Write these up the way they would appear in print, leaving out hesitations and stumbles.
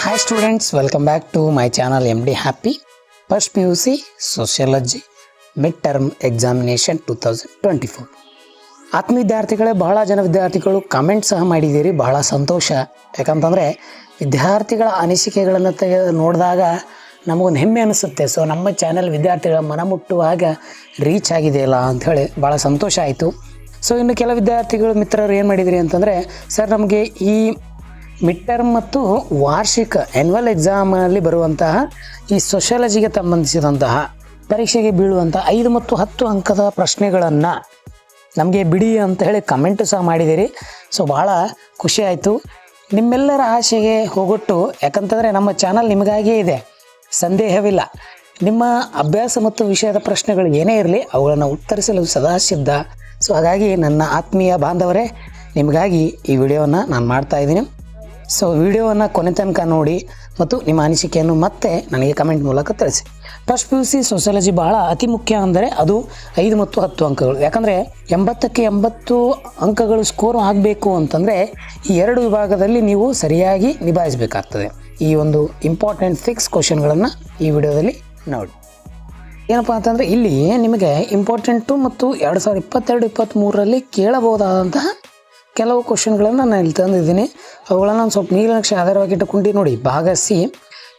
Hi students, welcome back to my channel MD Happy. First PUC Sociology Midterm Examination 2024. ಆತ್ಮೀಯ ವಿದ್ಯಾರ್ಥಿಗಳೇ, ಬಹಳ ಜನ ವಿದ್ಯಾರ್ಥಿಗಳು ಕಾಮೆಂಟ್ ಸಹ ಮಾಡಿದ್ದೀರಿ. ಬಹಳ ಸಂತೋಷ. ಯಾಕಂತಂದರೆ ವಿದ್ಯಾರ್ಥಿಗಳ ಅನಿಸಿಕೆಗಳನ್ನು ನೋಡಿದಾಗ ನಮಗೊಂದು ಹೆಮ್ಮೆ ಅನಿಸುತ್ತೆ. ಸೊ ನಮ್ಮ ಚಾನೆಲ್ ವಿದ್ಯಾರ್ಥಿಗಳ ಮನಮುಟ್ಟುವಾಗ ರೀಚ್ ಆಗಿದೆಯಲ್ಲ ಅಂಥೇಳಿ ಭಾಳ ಸಂತೋಷ ಆಯಿತು. ಸೊ ಇನ್ನು ಕೆಲ ವಿದ್ಯಾರ್ಥಿಗಳು ಮಿತ್ರರು ಏನು ಮಾಡಿದಿರಿ ಅಂತಂದರೆ, ಸರ್ ನಮಗೆ ಈ ಮಿಡ್ ಟರ್ಮ್ ಮತ್ತು ವಾರ್ಷಿಕ ಆ್ಯನ್ಯುವಲ್ ಎಕ್ಸಾಮಲ್ಲಿ ಬರುವಂತಹ ಈ ಸೋಷಿಯಾಲಜಿಗೆ ಸಂಬಂಧಿಸಿದಂತಹ ಪರೀಕ್ಷೆಗೆ ಬೀಳುವಂಥ 5 ಮತ್ತು 10 ಅಂಕದ ಪ್ರಶ್ನೆಗಳನ್ನು ನಮಗೆ ಬಿಡಿ ಅಂತ ಹೇಳಿ ಕಮೆಂಟು ಸಹ ಮಾಡಿದ್ದೀರಿ. ಸೊ ಭಾಳ ಖುಷಿ ಆಯಿತು. ನಿಮ್ಮೆಲ್ಲರ ಆಸೆಗೆ ಹೋಗೊಟ್ಟು, ಯಾಕಂತಂದರೆ ನಮ್ಮ ಚಾನಲ್ ನಿಮಗಾಗಿಯೇ ಇದೆ, ಸಂದೇಹವಿಲ್ಲ. ನಿಮ್ಮ ಅಭ್ಯಾಸ ಮತ್ತು ವಿಷಯದ ಪ್ರಶ್ನೆಗಳು ಏನೇ ಇರಲಿ ಅವುಗಳನ್ನು ಉತ್ತರಿಸಲು ಸದಾ ಸಿದ್ಧ. ಸೊ ಹಾಗಾಗಿ ನನ್ನ ಆತ್ಮೀಯ ಬಾಂಧವರೇ, ನಿಮಗಾಗಿ ಈ ವಿಡಿಯೋವನ್ನು ನಾನು ಮಾಡ್ತಾಯಿದ್ದೀನಿ. ಸೊ ವಿಡಿಯೋವನ್ನು ಕೊನೆ ತನಕ ನೋಡಿ ಮತ್ತು ನಿಮ್ಮ ಅನಿಸಿಕೆಯನ್ನು ಮತ್ತೆ ನನಗೆ ಕಮೆಂಟ್ ಮೂಲಕ ತಿಳಿಸಿ. ಫಸ್ಟ್ PUC ಸೋಷಿಯಾಲಜಿ ಬಹಳ ಅತಿ ಮುಖ್ಯ ಅಂದರೆ ಅದು 5 ಮತ್ತು 10 ಅಂಕಗಳು. ಯಾಕಂದರೆ 80ಕ್ಕೆ 80 ಅಂಕಗಳು ಸ್ಕೋರ್ ಆಗಬೇಕು ಅಂತಂದರೆ ಈ 2 ವಿಭಾಗದಲ್ಲಿ ನೀವು ಸರಿಯಾಗಿ ನಿಭಾಯಿಸಬೇಕಾಗ್ತದೆ. ಈ ಒಂದು ಇಂಪಾರ್ಟೆಂಟ್ 6 ಕ್ವಶನ್ಗಳನ್ನು ಈ ವಿಡಿಯೋದಲ್ಲಿ ನೋಡಿ. ಏನಪ್ಪ ಅಂತಂದರೆ ಇಲ್ಲಿ ನಿಮಗೆ ಇಂಪಾರ್ಟೆಂಟು ಮತ್ತು 2022-23ರಲ್ಲಿ ಕೇಳಬಹುದಾದಂತಹ ಕೆಲವು ಕ್ವಶನ್ಗಳನ್ನು ನಾನು ಇಲ್ಲಿ ತಂದಿದ್ದೀನಿ. ಅವುಗಳನ್ನು ಒಂದು ಸ್ವಲ್ಪ ನೀಲನಕ್ಷೆ ಆಧಾರವಾಗಿ ಇಟ್ಟುಕೊಂಡು ನೋಡಿ. ಭಾಗ ಸಿ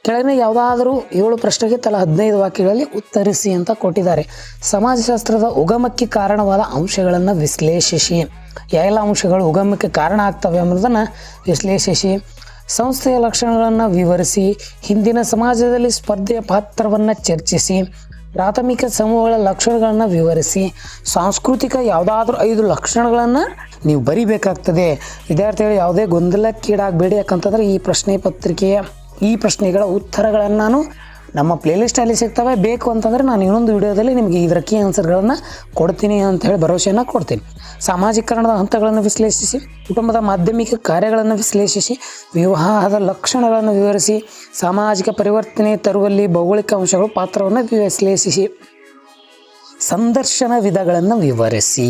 ಕೆಳಗಿನ ಯಾವುದಾದರೂ 7 ಪ್ರಶ್ನೆಗೆ ತಲಾ 15 ವಾಕ್ಯಗಳಲ್ಲಿ ಉತ್ತರಿಸಿ ಅಂತ ಕೊಟ್ಟಿದ್ದಾರೆ. ಸಮಾಜಶಾಸ್ತ್ರದ ಉಗಮಕ್ಕೆ ಕಾರಣವಾದ ಅಂಶಗಳನ್ನು ವಿಶ್ಲೇಷಿಸಿ. ಎಲ್ಲ ಅಂಶಗಳು ಉಗಮಕ್ಕೆ ಕಾರಣ ಆಗ್ತವೆ ಅನ್ನೋದನ್ನು ವಿಶ್ಲೇಷಿಸಿ. ಸಂಸ್ಥೆಯ ಲಕ್ಷಣಗಳನ್ನು ವಿವರಿಸಿ. ಹಿಂದಿನ ಸಮಾಜದಲ್ಲಿ ಸ್ಪರ್ಧೆಯ ಪಾತ್ರವನ್ನು ಚರ್ಚಿಸಿ. ಪ್ರಾಥಮಿಕ ಸಮೂಹಗಳ ಲಕ್ಷಣಗಳನ್ನು ವಿವರಿಸಿ. ಸಾಂಸ್ಕೃತಿಕ ಯಾವುದಾದ್ರೂ 5 ಲಕ್ಷಣಗಳನ್ನು ನೀವು ಬರಿಬೇಕಾಗ್ತದೆ. ವಿದ್ಯಾರ್ಥಿಗಳು ಯಾವುದೇ ಗೊಂದಲಕ್ಕೀಡಾಗಬೇಡಿ. ಯಾಕಂತಂದರೆ ಈ ಪ್ರಶ್ನೆಗಳ ಉತ್ತರಗಳನ್ನು ನಾನು ನಮ್ಮ ಪ್ಲೇಲಿಸ್ಟಲ್ಲಿ ಸಿಗ್ತವೆ. ಬೇಕು ಅಂತಂದರೆ ನಾನು ಇನ್ನೊಂದು ವಿಡಿಯೋದಲ್ಲಿ ನಿಮಗೆ ಇದರ ಕೀ ಆನ್ಸರ್ಗಳನ್ನು ಕೊಡ್ತೀನಿ ಅಂಥೇಳಿ ಭರವಸೆಯನ್ನು ಕೊಡ್ತೀನಿ. ಸಾಮಾಜೀಕರಣದ ಹಂತಗಳನ್ನು ವಿಶ್ಲೇಷಿಸಿ. ಕುಟುಂಬದ ಮಾಧ್ಯಮಿಕ ಕಾರ್ಯಗಳನ್ನು ವಿಶ್ಲೇಷಿಸಿ. ವಿವಾಹದ ಲಕ್ಷಣಗಳನ್ನು ವಿವರಿಸಿ. ಸಾಮಾಜಿಕ ಪರಿವರ್ತನೆ ತರುವಲ್ಲಿ ಭೌಗೋಳಿಕ ಅಂಶಗಳು ಪಾತ್ರವನ್ನು ವಿಶ್ಲೇಷಿಸಿ. ಸಂದರ್ಶನ ವಿಧಗಳನ್ನು ವಿವರಿಸಿ.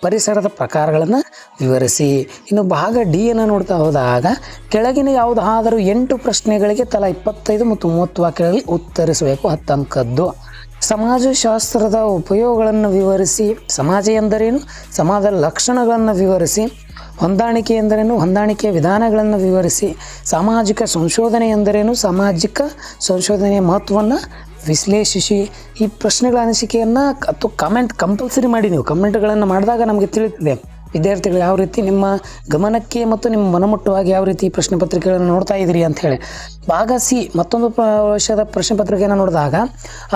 ಪರಿಸರದ ಪ್ರಕಾರಗಳನ್ನು ವಿವರಿಸಿ. ಇನ್ನು ಭಾಗ ಡಿ ಅನ್ನು ನೋಡ್ತಾ ಹೋದಾಗ ಕೆಳಗಿನ ಯಾವುದಾದರೂ 8 ಪ್ರಶ್ನೆಗಳಿಗೆ ತಲಾ 25 ಮತ್ತು 30 ವಾಕ್ಯಗಳಲ್ಲಿ ಉತ್ತರಿಸಬೇಕು. 10 ಅಂಕದ್ದು. ಸಮಾಜಶಾಸ್ತ್ರದ ಉಪಯೋಗಗಳನ್ನು ವಿವರಿಸಿ. ಸಮಾಜ ಎಂದರೇನು, ಸಮಾಜದ ಲಕ್ಷಣಗಳನ್ನು ವಿವರಿಸಿ. ಹೊಂದಾಣಿಕೆ ಎಂದರೇನು, ಹೊಂದಾಣಿಕೆಯ ವಿಧಾನಗಳನ್ನು ವಿವರಿಸಿ. ಸಾಮಾಜಿಕ ಸಂಶೋಧನೆ ಎಂದರೇನು, ಸಾಮಾಜಿಕ ಸಂಶೋಧನೆಯ ಮಹತ್ವವನ್ನು ವಿಶ್ಲೇಷಿಸಿ. ಈ ಪ್ರಶ್ನೆಗಳ ಅನಿಸಿಕೆಯನ್ನು ಅಥವಾ ಕಮೆಂಟ್ ಕಂಪಲ್ಸರಿ ಮಾಡಿ. ನೀವು ಕಮೆಂಟ್ಗಳನ್ನು ಮಾಡಿದಾಗ ನಮಗೆ ತಿಳಿಯುತ್ತದೆ ವಿದ್ಯಾರ್ಥಿಗಳು ಯಾವ ರೀತಿ ನಿಮ್ಮ ಗಮನಕ್ಕೆ ಮತ್ತು ನಿಮ್ಮ ಮನಮುಟ್ಟುವಾಗಿ ಯಾವ ರೀತಿ ಪ್ರಶ್ನೆ ಪತ್ರಿಕೆಗಳನ್ನು ನೋಡ್ತಾ ಇದ್ದೀರಿ ಅಂಥೇಳಿ. ಭಾಗ ಸಿ ಮತ್ತೊಂದು ವರ್ಷದ ಪ್ರಶ್ನೆ ಪತ್ರಿಕೆಯನ್ನು ನೋಡಿದಾಗ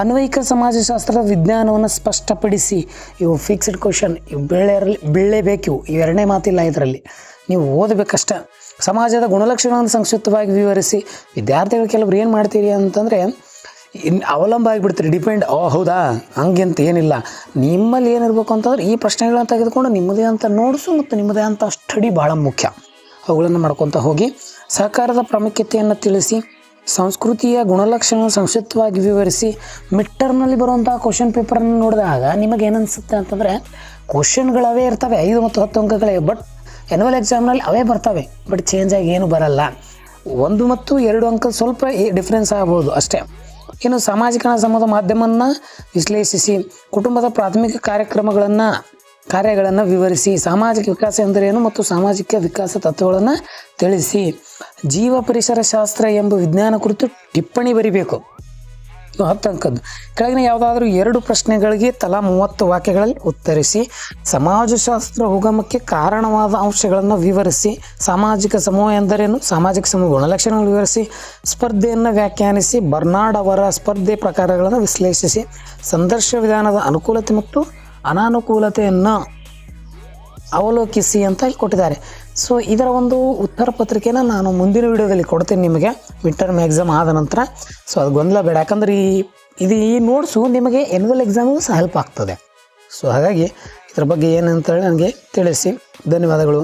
ಅನ್ವಯಿಕ ಸಮಾಜಶಾಸ್ತ್ರದ ವಿಜ್ಞಾನವನ್ನು ಸ್ಪಷ್ಟಪಡಿಸಿ. ಇವು ಫಿಕ್ಸ್ಡ್ ಕ್ವಶನ್, ಇವು ಬೀಳಲೇಬೇಕು. ಇವು ಎರಡನೇ ಮಾತಿಲ್ಲ, ಇದರಲ್ಲಿ ನೀವು ಓದಬೇಕಷ್ಟ. ಸಮಾಜದ ಗುಣಲಕ್ಷಣಗಳನ್ನು ಸಂಕ್ಷಿಪ್ತವಾಗಿ ವಿವರಿಸಿ. ವಿದ್ಯಾರ್ಥಿಗಳು ಕೆಲವರು ಏನು ಮಾಡ್ತೀರಿ ಅಂತಂದರೆ ಅವಲಂಬ ಆಗಿಬಿಡ್ತೀರಿ, ಡಿಪೆಂಡ್. ಹೌದಾ ಹಂಗೆಂತ ಏನಿಲ್ಲ. ನಿಮ್ಮಲ್ಲಿ ಏನಿರಬೇಕು ಅಂತಂದ್ರೆ ಈ ಪ್ರಶ್ನೆಗಳನ್ನು ತೆಗೆದುಕೊಂಡು ನಿಮ್ಮದೇ ಅಂತ ನೋಟ್ಸು ಮತ್ತು ನಿಮ್ಮದೇ ಅಂತ ಸ್ಟಡಿ ಭಾಳ ಮುಖ್ಯ. ಅವುಗಳನ್ನು ಮಾಡ್ಕೊತ ಹೋಗಿ. ಸಹಕಾರದ ಪ್ರಾಮುಖ್ಯತೆಯನ್ನು ತಿಳಿಸಿ. ಸಂಸ್ಕೃತಿಯ ಗುಣಲಕ್ಷಣ ಸಂಕ್ಷಿಪ್ತವಾಗಿ ವಿವರಿಸಿ. ಮಿಡ್ ಟರ್ಮ್ನಲ್ಲಿ ಬರುವಂಥ ಕ್ವಶನ್ ಪೇಪರನ್ನು ನೋಡಿದಾಗ ನಿಮಗೆ ಏನನ್ಸುತ್ತೆ ಅಂತಂದರೆ ಕ್ವಶನ್ಗಳವೇ ಇರ್ತವೆ 5 ಮತ್ತು 10 ಅಂಕಗಳೇ. ಬಟ್ ಆ್ಯನ್ಯುವಲ್ ಎಕ್ಸಾಮ್ನಲ್ಲಿ ಅವೇ ಬರ್ತವೆ. ಬಟ್ ಚೇಂಜ್ ಆಗಿ ಏನೂ ಬರಲ್ಲ. 1 ಮತ್ತು 2 ಅಂಕ ಸ್ವಲ್ಪ ಡಿಫ್ರೆನ್ಸ್ ಆಗ್ಬೋದು ಅಷ್ಟೇ. ಇನ್ನು ಸಾಮಾಜಿಕ ಸಮೂಹ ಮಾಧ್ಯಮವನ್ನು ವಿಶ್ಲೇಷಿಸಿ. ಕುಟುಂಬದ ಪ್ರಾಥಮಿಕ ಕಾರ್ಯಗಳನ್ನು ವಿವರಿಸಿ. ಸಾಮಾಜಿಕ ವಿಕಾಸ ಎಂದರೇನು ಮತ್ತು ಸಾಮಾಜಿಕ ವಿಕಾಸ ತತ್ವಗಳನ್ನು ತಿಳಿಸಿ. ಜೀವ ಪರಿಸರ ಶಾಸ್ತ್ರ ಎಂಬ ವಿಜ್ಞಾನ ಕುರಿತು ಟಿಪ್ಪಣಿ ಬರಿಬೇಕು. 10 ಅಂಕದ್ದು. ಕೆಳಗಿನ ಯಾವುದಾದ್ರೂ 2 ಪ್ರಶ್ನೆಗಳಿಗೆ ತಲಾ 30 ವಾಕ್ಯಗಳಲ್ಲಿ ಉತ್ತರಿಸಿ. ಸಮಾಜಶಾಸ್ತ್ರ ಉಗಮಕ್ಕೆ ಕಾರಣವಾದ ಅಂಶಗಳನ್ನು ವಿವರಿಸಿ. ಸಾಮಾಜಿಕ ಸಮೂಹ ಎಂದರೇನು, ಸಾಮಾಜಿಕ ಸಮೂಹ ಗುಣಲಕ್ಷಣಗಳನ್ನು ವಿವರಿಸಿ. ಸ್ಪರ್ಧೆಯನ್ನು ವ್ಯಾಖ್ಯಾನಿಸಿ. ಬರ್ನಾರ್ಡ್ ಅವರ ಸ್ಪರ್ಧೆ ಪ್ರಕಾರಗಳನ್ನು ವಿಶ್ಲೇಷಿಸಿ. ಸಂದರ್ಶ ವಿಧಾನದ ಅನುಕೂಲತೆ ಮತ್ತು ಅನಾನುಕೂಲತೆಯನ್ನು ಅವಲೋಕಿಸಿ ಅಂತ ಇಲ್ಲಿ ಕೊಟ್ಟಿದ್ದಾರೆ. ಸೊ ಇದರ ಒಂದು ಉತ್ತರ ಪತ್ರಿಕೆನ ನಾನು ಮುಂದಿನ ವಿಡಿಯೋದಲ್ಲಿ ಕೊಡ್ತೀನಿ ನಿಮಗೆ, ಮಿಡ್ ಟರ್ಮ್ ಎಕ್ಸಾಮ್ ಆದ ನಂತರ. ಸೊ ಅದು ಗೊಂದಲ ಬೇಡ. ಯಾಕಂದರೆ ಈ ನೋಟ್ಸು ನಿಮಗೆ ಆ್ಯನ್ಯುವಲ್ ಎಕ್ಸಾಮಿಗೂ ಸಹ ಹೆಲ್ಪ್ ಆಗ್ತದೆ. ಸೊ ಹಾಗಾಗಿ ಇದ್ರ ಬಗ್ಗೆ ಏನಂತೇಳಿ ನನಗೆ ತಿಳಿಸಿ. ಧನ್ಯವಾದಗಳು.